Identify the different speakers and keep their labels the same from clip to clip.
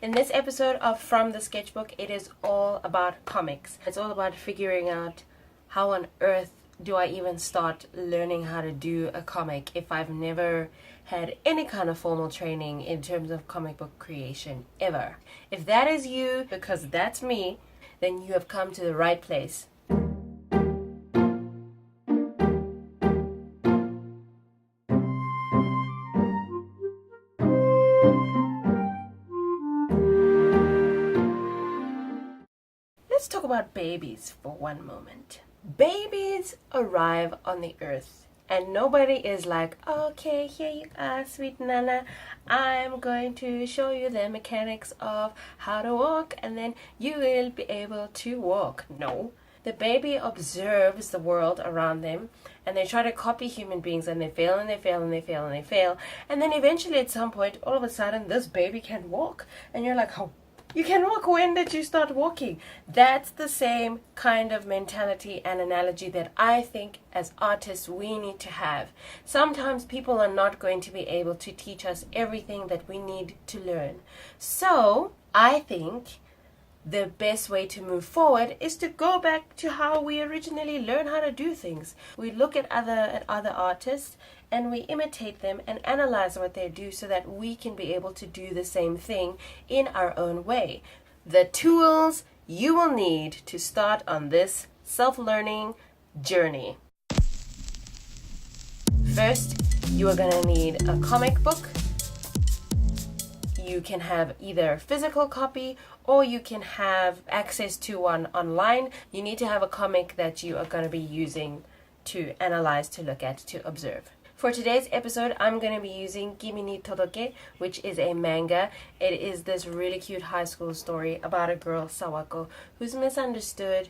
Speaker 1: In this episode of From the Sketchbook, it is all about comics. It's all about figuring out how on earth do I even start learning how to do a comic if I've never had any kind of formal training in terms of comic book creation ever. If that is you, because that's me, then you have come to the right place. Let's talk about babies for one moment. Babies arrive on the earth and nobody is like, okay, here you are, sweet Nana. I'm going to show you the mechanics of how to walk and then you will be able to walk. No. The baby observes the world around them and they try to copy human beings and they fail and they fail and they fail and they fail. And then eventually at some point, all of a sudden, this baby can walk. And you're like, how? You can walk. When did you start walking? That's the same kind of mentality and analogy that I think as artists we need to have. Sometimes people are not going to be able to teach us everything that we need to learn. So I think the best way to move forward is to go back to how we originally learned how to do things. We look at other artists and we imitate them and analyze what they do so that we can be able to do the same thing in our own way. The tools you will need to start on this self-learning journey. First, you are going to need a comic book. You can have either a physical copy or you can have access to one online. You need to have a comic that you are going to be using to analyze, to look at, to observe. For today's episode, I'm going to be using Kimi ni Todoke, which is a manga. It is this really cute high school story about a girl, Sawako, who's misunderstood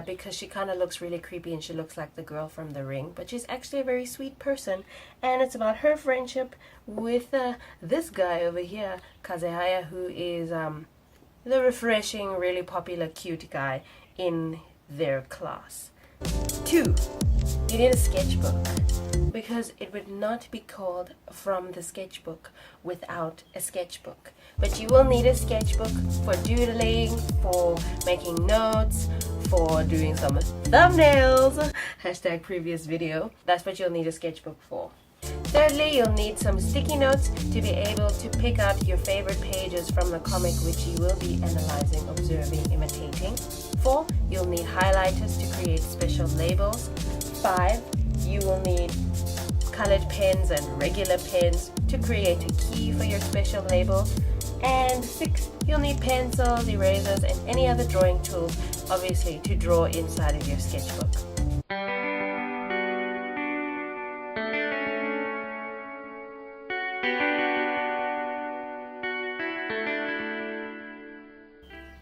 Speaker 1: because she kind of looks really creepy and she looks like the girl from The Ring, but she's actually a very sweet person, and it's about her friendship with this guy over here, Kazehaya, who is the refreshing, really popular, cute guy in their class. 2. You need a sketchbook, because it would not be called From the Sketchbook without a sketchbook. But you will need a sketchbook for doodling, for making notes, for doing some thumbnails, hashtag previous video. That's what you'll need a sketchbook for. Thirdly, you'll need some sticky notes to be able to pick out your favorite pages from the comic which you will be analyzing, observing, imitating. 4, you'll need highlighters to create special labels. 5, you will need colored pens and regular pens to create a key for your special label. And 6, you'll need pencils, erasers, and any other drawing tools, obviously, to draw inside of your sketchbook.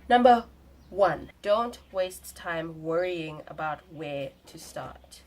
Speaker 1: Number 1, don't waste time worrying about where to start.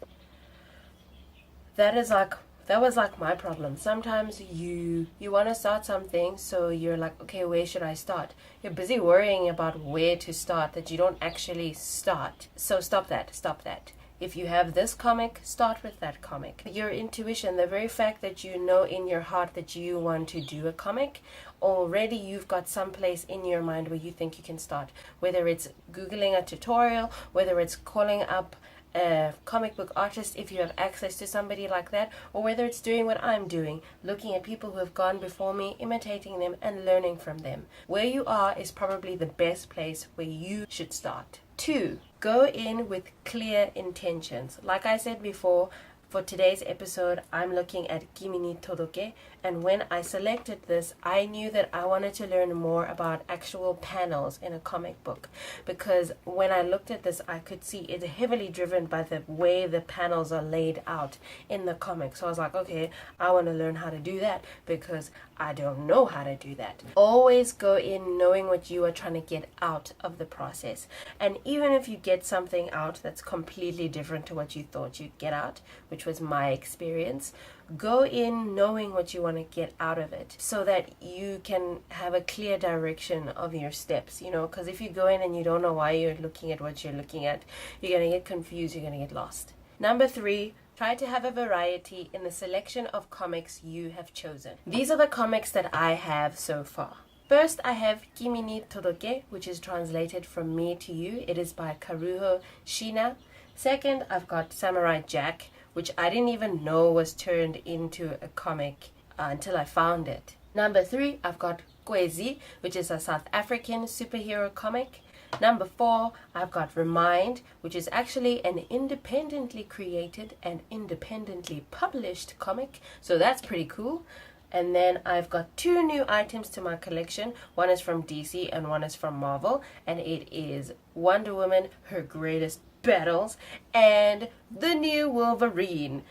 Speaker 1: That was like my problem. Sometimes you want to start something, so you're like, okay, where should I start? You're busy worrying about where to start that you don't actually start. So stop that. If you have this comic, start with that comic. Your intuition, the very fact that you know in your heart that you want to do a comic, already you've got some place in your mind where you think you can start. Whether it's Googling a tutorial, whether it's calling up a comic book artist if you have access to somebody like that, or whether it's doing what I'm doing, looking at people who have gone before me, imitating them and learning from them. Where you are is probably the best place where you should start. 2, go in with clear intentions. Like I said before, for today's episode, I'm looking at Kimi ni Todoke, and when I selected this, I knew that I wanted to learn more about actual panels in a comic book, because when I looked at this, I could see it's heavily driven by the way the panels are laid out in the comic. So I was like, okay, I want to learn how to do that because I don't know how to do that. Always go in knowing what you are trying to get out of the process. And even if you get something out that's completely different to what you thought you'd get out, which was my experience, go in knowing what you want to get out of it so that you can have a clear direction of your steps, because if you go in and you don't know why you're looking at what you're looking at, you're going to get confused, you're going to get lost. Number 3, try to have a variety in the selection of comics you have chosen. These are the comics that I have so far. First, I have Kimi ni Todoke, which is translated from me to you. It is by Karuho Shiina. Second, I've got Samurai Jack, which I didn't even know was turned into a comic until I found it. Number 3, I've got Kwezi, which is a South African superhero comic. Number 4, I've got Remind, which is actually an independently created and independently published comic, so that's pretty cool. And then I've got 2 new items to my collection. One is from DC and one is from Marvel, and it is Wonder Woman, Her Greatest Battles, and the new Wolverine.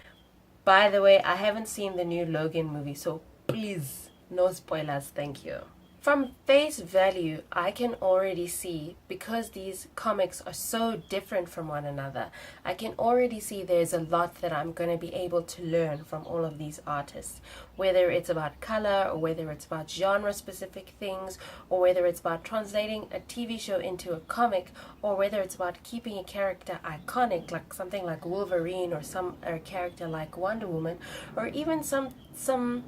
Speaker 1: By the way, I haven't seen the new Logan movie, so please, no spoilers, thank you. From face value, I can already see, because these comics are so different from one another, I can already see there's a lot that I'm going to be able to learn from all of these artists. Whether it's about color, or whether it's about genre-specific things, or whether it's about translating a TV show into a comic, or whether it's about keeping a character iconic, like something like Wolverine, or a character like Wonder Woman, or even some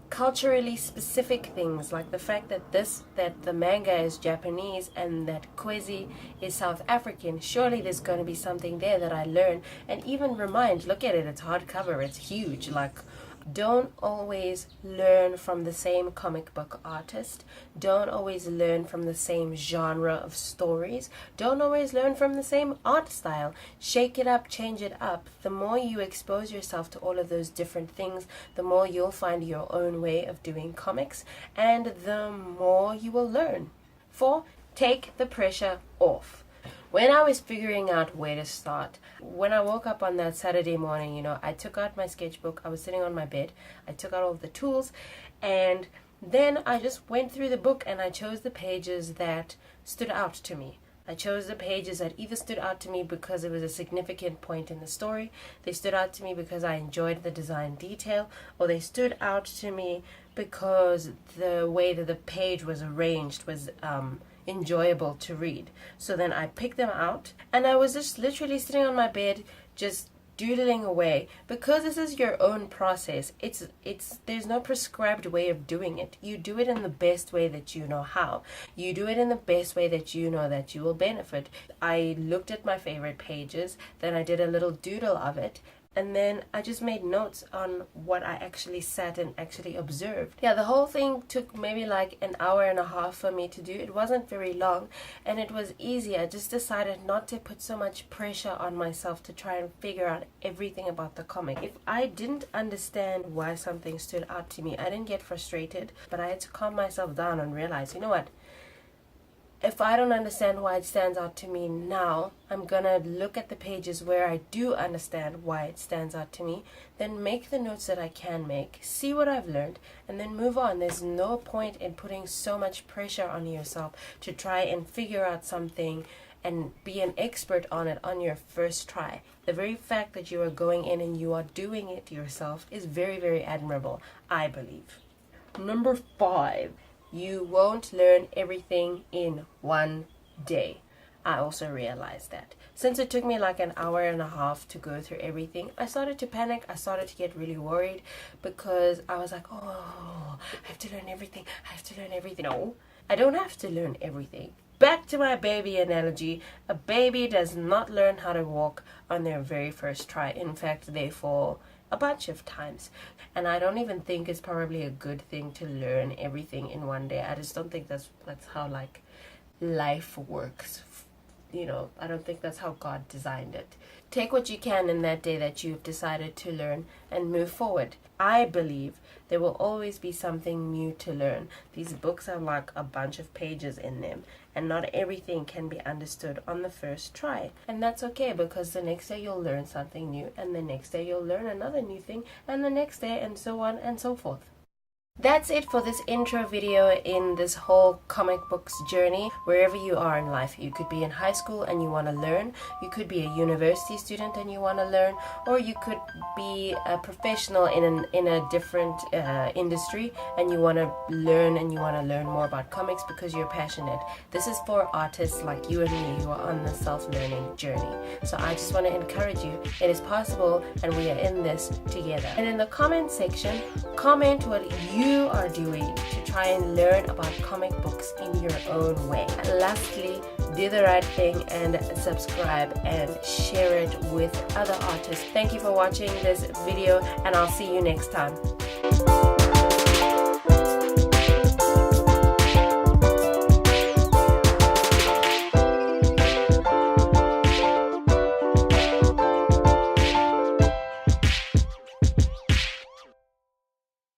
Speaker 1: culturally specific things, like the fact that the manga is Japanese and that Kwezi is South African. Surely there's going to be something there that I learn. And even Remind, look at it, it's hardcover, it's huge. Like, don't always learn from the same comic book artist. Don't always learn from the same genre of stories. Don't always learn from the same art style. Shake it up, change it up. The more you expose yourself to all of those different things, the more you'll find your own way of doing comics, and the more you will learn. 4, take the pressure off. When I was figuring out where to start, when I woke up on that Saturday morning, I took out my sketchbook. I was sitting on my bed. I took out all of the tools, and then I just went through the book and I chose the pages that stood out to me. I chose the pages that either stood out to me because it was a significant point in the story, they stood out to me because I enjoyed the design detail, or they stood out to me because the way that the page was arranged was enjoyable to read. So then I picked them out, and I was just literally sitting on my bed just doodling away. Because this is your own process, it's there's no prescribed way of doing it. You do it in the best way that you know how. You do it in the best way that you know that you will benefit. I looked at my favorite pages, then I did a little doodle of it, and then I just made notes on what I actually sat and actually observed. Yeah, the whole thing took maybe like an hour and a half for me to do. It wasn't very long, and it was easy. I just decided not to put so much pressure on myself to try and figure out everything about the comic. If I didn't understand why something stood out to me, I didn't get frustrated, but I had to calm myself down and realize, you know what? If I don't understand why it stands out to me now, I'm gonna look at the pages where I do understand why it stands out to me, then make the notes that I can make, see what I've learned, and then move on. There's no point in putting so much pressure on yourself to try and figure out something and be an expert on it on your first try. The very fact that you are going in and you are doing it yourself is very, very admirable, I believe. Number 5. You won't learn everything in one day. I also realized that. Since it took me like an hour and a half to go through everything, I started to panic. I started to get really worried because I was like, oh, I have to learn everything. I have to learn everything. No, I don't have to learn everything. Back to my baby analogy. A baby does not learn how to walk on their very first try. In fact, they fall a bunch of times, and I don't even think it's probably a good thing to learn everything in one day. I just don't think that's how like life works. I don't think that's how God designed it. Take what you can in that day that you've decided to learn and move forward. I believe there will always be something new to learn. These books have like a bunch of pages in them, and not everything can be understood on the first try. And that's okay, because the next day you'll learn something new, and the next day you'll learn another new thing, and the next day, and so on and so forth. That's it for this intro video in this whole comic books journey. Wherever you are in life, you could be in high school and you want to learn, you could be a university student and you want to learn, or you could be a professional in a different industry and you want to learn, and you want to learn more about comics because you're passionate. This is for artists like you and me who are on the self-learning journey. So I just want to encourage you. It is possible, and we are in this together. And in the comment section, comment what you you are doing to try and learn about comic books in your own way. Lastly, do the right thing and subscribe and share it with other artists. Thank you for watching this video, and I'll see you next time.